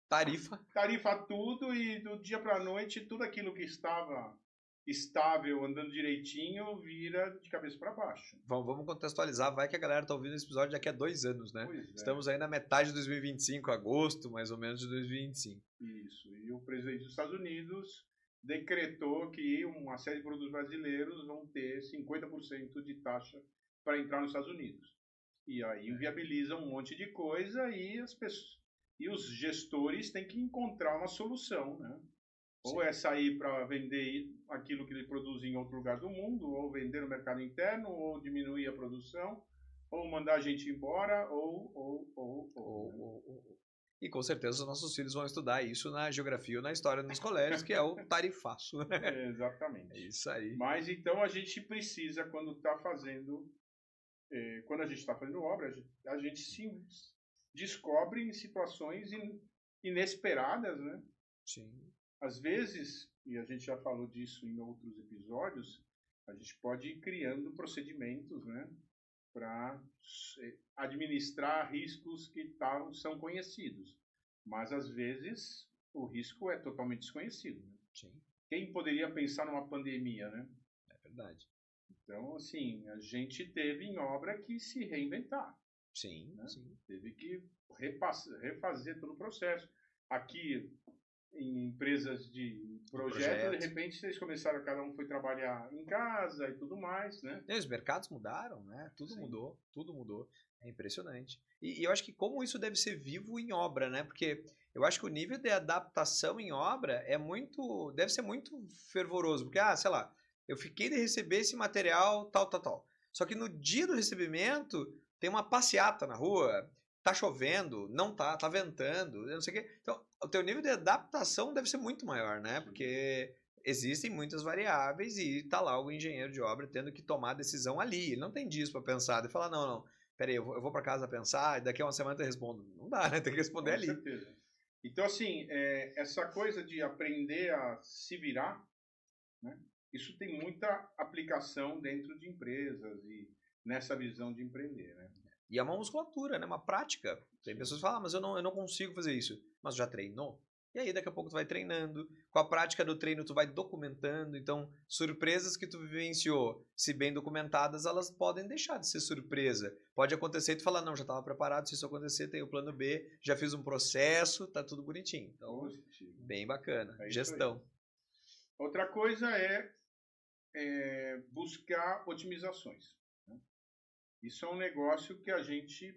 Speaker 2: tarifa tudo e do dia para a noite tudo aquilo que estava estável, andando direitinho, vira de cabeça para baixo.
Speaker 1: Vamos contextualizar, vai que a galera tá ouvindo esse episódio daqui a 2 anos, né?
Speaker 2: Pois é.
Speaker 1: Estamos aí na metade de 2025, agosto, mais ou menos, de 2025.
Speaker 2: Isso, e o presidente dos Estados Unidos decretou que uma série de produtos brasileiros vão ter 50% de taxa para entrar nos Estados Unidos. E aí inviabiliza um monte de coisa e as pessoas e os gestores têm que encontrar uma solução, né? Ou é sair para vender aquilo que ele produz em outro lugar do mundo, ou vender no mercado interno, ou diminuir a produção, ou mandar a gente embora,
Speaker 1: E com certeza os nossos filhos vão estudar isso na geografia ou na história nos colégios, que é o tarifaço.
Speaker 2: Exatamente.
Speaker 1: É isso aí.
Speaker 2: Mas então a gente precisa, quando está fazendo obra, a gente se descobre em situações inesperadas, né?
Speaker 1: Sim.
Speaker 2: Às vezes, e a gente já falou disso em outros episódios, a gente pode ir criando procedimentos, né, para administrar riscos que são conhecidos. Mas, às vezes, o risco é totalmente desconhecido. Né?
Speaker 1: Sim.
Speaker 2: Quem poderia pensar numa pandemia, né?
Speaker 1: É verdade.
Speaker 2: Então, assim, a gente teve em obra que se reinventar.
Speaker 1: Sim,
Speaker 2: né?
Speaker 1: sim.
Speaker 2: Teve que refazer todo o processo. Aqui, em empresas de projeto, de repente vocês começaram, cada um foi trabalhar em casa e tudo mais, né?
Speaker 1: E os mercados mudaram, né? Tudo
Speaker 2: Sim.
Speaker 1: mudou, tudo mudou. É impressionante. E eu acho que como isso deve ser vivo em obra, né? Porque eu acho que o nível de adaptação em obra deve ser muito fervoroso. Porque, sei lá, eu fiquei de receber esse material, tal. Só que no dia do recebimento, tem uma passeata na rua, tá chovendo, não tá ventando, não sei o quê. Então, o teu nível de adaptação deve ser muito maior, né? Porque existem muitas variáveis e tá lá o engenheiro de obra tendo que tomar a decisão ali. Ele não tem dias para pensar, de falar, não, peraí, eu vou para casa pensar e daqui a uma semana eu respondo. Não dá, né? Tem que responder ali.
Speaker 2: Com certeza. Então, assim, essa coisa de aprender a se virar, né? Isso tem muita aplicação dentro de empresas e nessa visão de empreender, né?
Speaker 1: E é uma musculatura, né? Uma prática. Tem pessoas que falam, mas eu não consigo fazer isso. Mas já treinou? E aí daqui a pouco tu vai treinando. Com a prática do treino tu vai documentando. Então, surpresas que tu vivenciou, se bem documentadas, elas podem deixar de ser surpresa. Pode acontecer e tu falar, não, já estava preparado, se isso acontecer, tem o plano B, já fiz um processo, tá tudo bonitinho. Então,
Speaker 2: positivo.
Speaker 1: Bem bacana.
Speaker 2: É
Speaker 1: Gestão.
Speaker 2: Outra coisa é buscar otimizações. Né? Isso é um negócio que a gente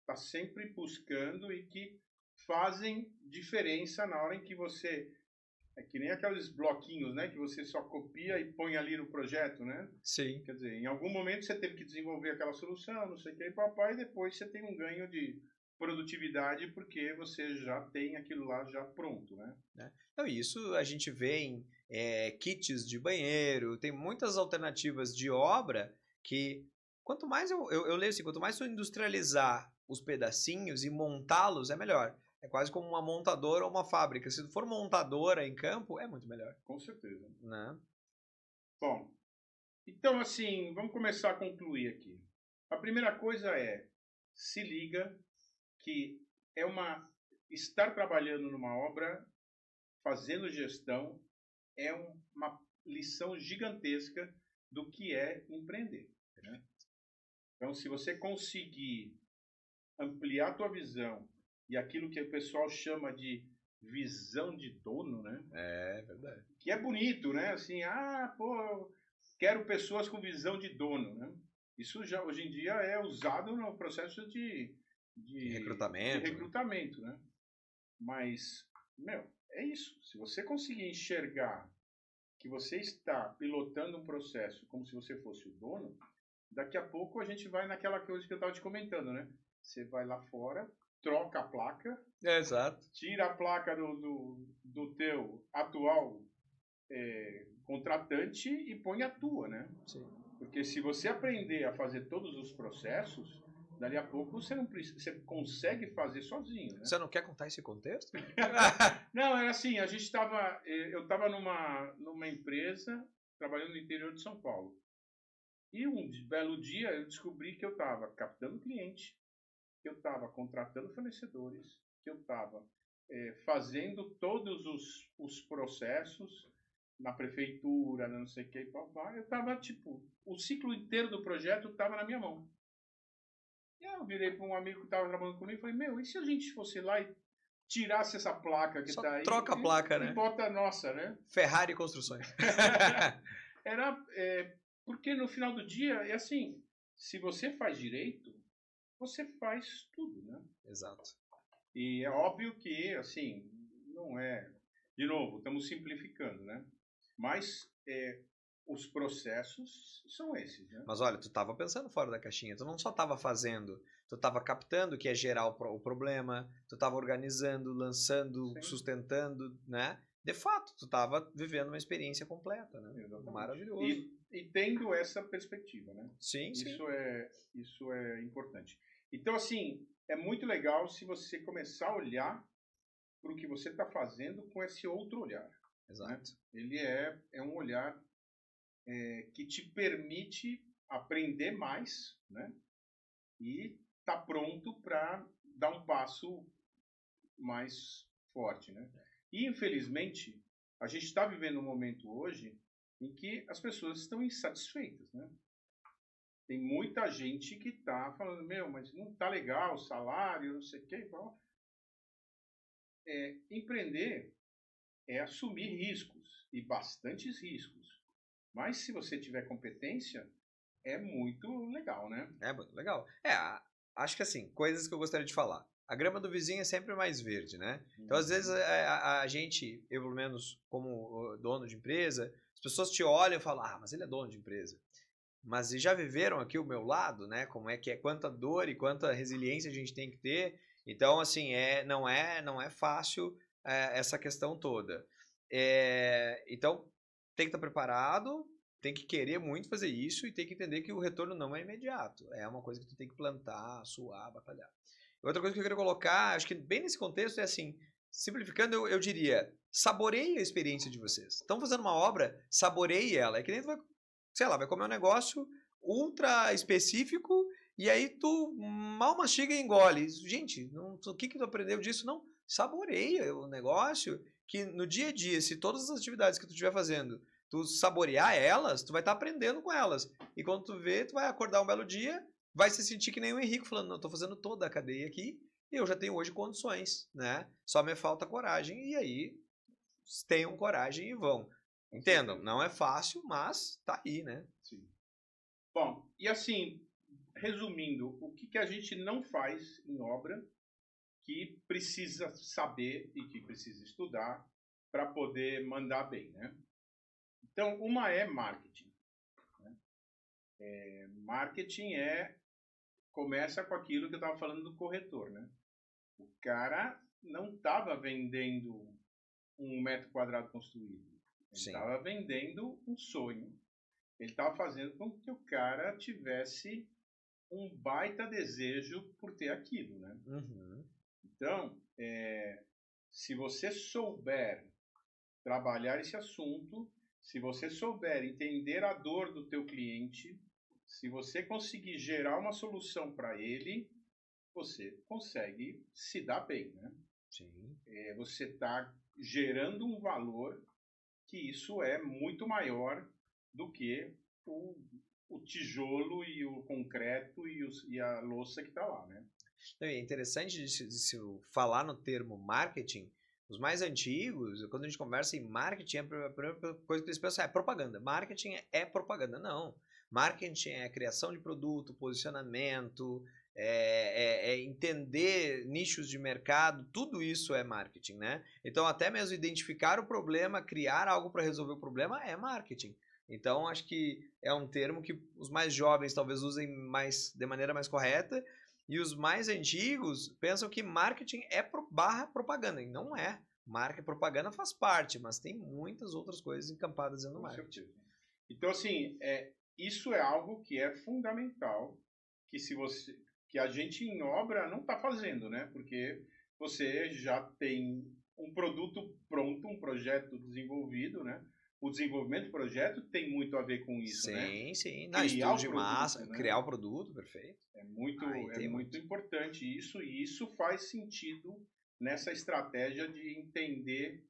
Speaker 2: está sempre buscando e que fazem diferença na hora em que você... É que nem aqueles bloquinhos, né? Que você só copia e põe ali no projeto, né?
Speaker 1: Sim.
Speaker 2: Quer dizer, em algum momento você teve que desenvolver aquela solução, não sei o que, papai, e depois você tem um ganho de produtividade porque você já tem aquilo lá já pronto, né?
Speaker 1: Então, isso a gente vê em kits de banheiro, tem muitas alternativas de obra que, quanto mais eu leio assim, quanto mais tu industrializar os pedacinhos e montá-los, é melhor. É quase como uma montadora ou uma fábrica. Se tu for montadora em campo, é muito melhor.
Speaker 2: Com certeza.
Speaker 1: Né?
Speaker 2: Bom, então assim, vamos começar a concluir aqui. A primeira coisa se liga que estar trabalhando numa obra, fazendo gestão, é uma lição gigantesca do que é empreender. Né? Então, se você conseguir ampliar a tua visão e aquilo que o pessoal chama de visão de dono, né?
Speaker 1: É verdade.
Speaker 2: Que é bonito, né? Assim, quero pessoas com visão de dono, né? Isso já hoje em dia é usado no processo de recrutamento, né? Mas, é isso. Se você conseguir enxergar que você está pilotando um processo como se você fosse o dono, daqui a pouco a gente vai naquela coisa que eu estava te comentando, né? Você vai lá fora, troca a placa,
Speaker 1: exato.
Speaker 2: Tira a placa do teu atual contratante e põe a tua, né?
Speaker 1: Sim.
Speaker 2: Porque se você aprender a fazer todos os processos, dali a pouco você não precisa, você consegue fazer sozinho, né?
Speaker 1: Você não quer contar esse contexto?
Speaker 2: Não, era assim, eu estava numa empresa trabalhando no interior de São Paulo. E um belo dia eu descobri que eu estava captando cliente, que eu estava contratando fornecedores, que eu estava fazendo todos os processos na prefeitura, não sei o que, eu estava, tipo, o ciclo inteiro do projeto estava na minha mão. E aí eu virei para um amigo que estava trabalhando comigo e falei, meu, e se a gente fosse lá e tirasse essa placa que
Speaker 1: Só
Speaker 2: está aí
Speaker 1: troca a placa,
Speaker 2: e
Speaker 1: né?
Speaker 2: bota a nossa, né?
Speaker 1: Ferrari Construções.
Speaker 2: Porque no final do dia, é assim, se você faz direito, você faz tudo, né?
Speaker 1: Exato.
Speaker 2: E é óbvio que, assim, não é... De novo, estamos simplificando, né? Mas os processos são esses, né?
Speaker 1: Mas olha, tu estava pensando fora da caixinha. Tu não só estava fazendo, tu estava captando, que é gerar o problema, tu estava organizando, lançando,
Speaker 2: Sim.
Speaker 1: Sustentando, né? De fato, tu estava vivendo uma experiência completa, né?
Speaker 2: Exatamente.
Speaker 1: Maravilhoso.
Speaker 2: E tendo essa perspectiva, né?
Speaker 1: Sim, sim.
Speaker 2: Isso é importante. Então, assim, é muito legal se você começar a olhar para o que você está fazendo com esse outro olhar.
Speaker 1: Exato.
Speaker 2: Né? Ele é um olhar que te permite aprender mais, né? E tá pronto para dar um passo mais forte, né? E, infelizmente, a gente está vivendo um momento hoje em que as pessoas estão insatisfeitas, né? Tem muita gente que está falando, meu, mas não tá legal o salário, não sei o quê. Empreender é assumir riscos, e bastantes riscos. Mas se você tiver competência, é muito legal, né?
Speaker 1: É muito legal. Acho que assim, coisas que eu gostaria de falar. A grama do vizinho é sempre mais verde, né? Então, às vezes, a gente, eu pelo menos como dono de empresa, as pessoas te olham e falam, mas ele é dono de empresa. Mas já viveram aqui o meu lado, né? Como é que é, quanta dor e quanta resiliência a gente tem que ter. Então, assim, não é fácil essa questão toda. Então, tem que estar preparado, tem que querer muito fazer isso e tem que entender que o retorno não é imediato. É uma coisa que tu tem que plantar, suar, batalhar. Outra coisa que eu queria colocar, acho que bem nesse contexto é assim, simplificando, eu diria, saboreie a experiência de vocês. Estão fazendo uma obra, saboreie ela. É que nem tu vai, sei lá, vai comer um negócio ultra específico e aí tu mal mastiga e engole. Gente, o que tu aprendeu disso? Não, saboreia o negócio, que no dia a dia, se todas as atividades que tu estiver fazendo, tu saborear elas, tu vai estar aprendendo com elas. E quando tu vê, tu vai acordar um belo dia, vai se sentir que nem o Henrique, falando, não, eu tô fazendo toda a cadeia aqui e eu já tenho hoje condições, né? Só me falta coragem e aí tenham coragem e vão. Entendam, não é fácil, mas tá aí, né?
Speaker 2: Sim. Bom, e assim, resumindo, o que a gente não faz em obra que precisa saber e que precisa estudar para poder mandar bem, né? Então, uma é marketing. Né? Marketing começa com aquilo que eu estava falando do corretor, né? O cara não estava vendendo 1 metro quadrado construído. Ele estava vendendo um sonho. Ele estava fazendo com que o cara tivesse um baita desejo por ter aquilo, né?
Speaker 1: Uhum.
Speaker 2: Então, se você souber trabalhar esse assunto, se você souber entender a dor do teu cliente, se você conseguir gerar uma solução para ele, você consegue se dar bem, né?
Speaker 1: Sim.
Speaker 2: Você está gerando um valor que isso é muito maior do que o tijolo e o concreto e a louça que está lá, né?
Speaker 1: É interessante de se falar no termo marketing. Os mais antigos, quando a gente conversa em marketing, a primeira coisa que eles pensam é propaganda. Marketing é propaganda. Não. Marketing é criação de produto, posicionamento, entender nichos de mercado, tudo isso é marketing, né? Então, até mesmo identificar o problema, criar algo para resolver o problema é marketing. Então, acho que é um termo que os mais jovens talvez usem de maneira mais correta, e os mais antigos pensam que marketing é barra propaganda, e não é. Marca e propaganda faz parte, mas tem muitas outras coisas encampadas dentro do marketing.
Speaker 2: Certeza. Então, assim, isso é algo que é fundamental, que a gente em obra não está fazendo, né? Porque você já tem um produto pronto, um projeto desenvolvido, né? O desenvolvimento do projeto tem muito a ver com isso, né?
Speaker 1: Sim.
Speaker 2: Criar
Speaker 1: Estudo
Speaker 2: o
Speaker 1: de
Speaker 2: produto,
Speaker 1: massa,
Speaker 2: né?
Speaker 1: criar o produto, perfeito.
Speaker 2: É muito,
Speaker 1: Aí tem
Speaker 2: muito importante isso, e isso faz sentido nessa estratégia de entender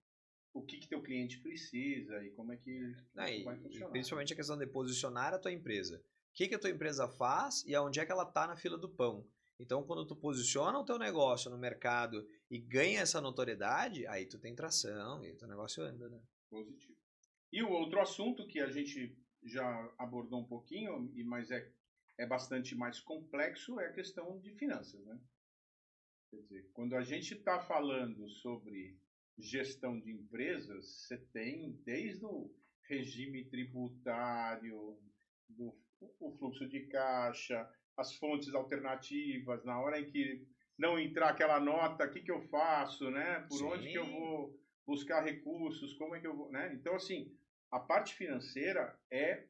Speaker 2: o que teu cliente precisa e como é que isso vai
Speaker 1: E
Speaker 2: funcionar.
Speaker 1: principalmente a questão de posicionar a tua empresa. O que a tua empresa faz e aonde é que ela está na fila do pão. Então, quando tu posiciona o teu negócio no mercado e ganha essa notoriedade, aí tu tem tração e o teu negócio anda, né?
Speaker 2: Positivo. E o outro assunto que a gente já abordou um pouquinho, mas é bastante mais complexo, é a questão de finanças, né? Quer dizer, quando a gente está falando sobre gestão de empresas, você tem desde o regime tributário, o fluxo de caixa, as fontes alternativas, na hora em que não entrar aquela nota, o que eu faço, né? Por onde que eu vou buscar recursos, como é que eu vou, né? Então, assim, a parte financeira é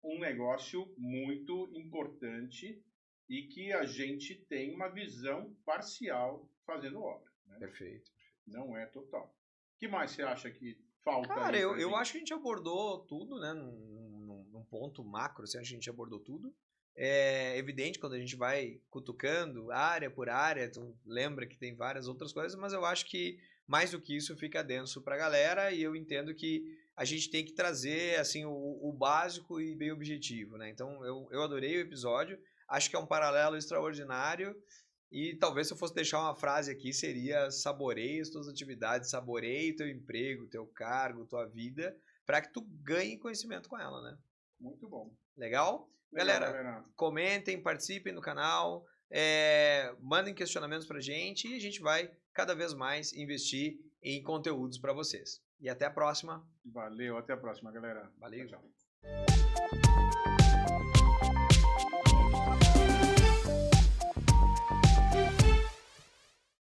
Speaker 2: um negócio muito importante e que a gente tem uma visão parcial fazendo obra, né?
Speaker 1: Perfeito.
Speaker 2: Não é total. O que mais você acha que falta?
Speaker 1: Cara,
Speaker 2: aí
Speaker 1: eu acho que a gente abordou tudo, né? Num ponto macro, assim, a gente abordou tudo. É evidente quando a gente vai cutucando área por área, tu lembra que tem várias outras coisas, mas eu acho que mais do que isso fica denso pra galera e eu entendo que a gente tem que trazer assim o básico e bem objetivo, né? Então eu adorei o episódio, acho que é um paralelo extraordinário. E talvez se eu fosse deixar uma frase aqui, seria saboreie as tuas atividades, saboreie teu emprego, teu cargo, tua vida, para que tu ganhe conhecimento com ela, né?
Speaker 2: Muito bom.
Speaker 1: Legal?
Speaker 2: Legal,
Speaker 1: Galera, comentem, participem no canal, mandem questionamentos pra gente e a gente vai cada vez mais investir em conteúdos para vocês. E até a próxima.
Speaker 2: Valeu, até a próxima, galera.
Speaker 1: Valeu.
Speaker 2: Tchau.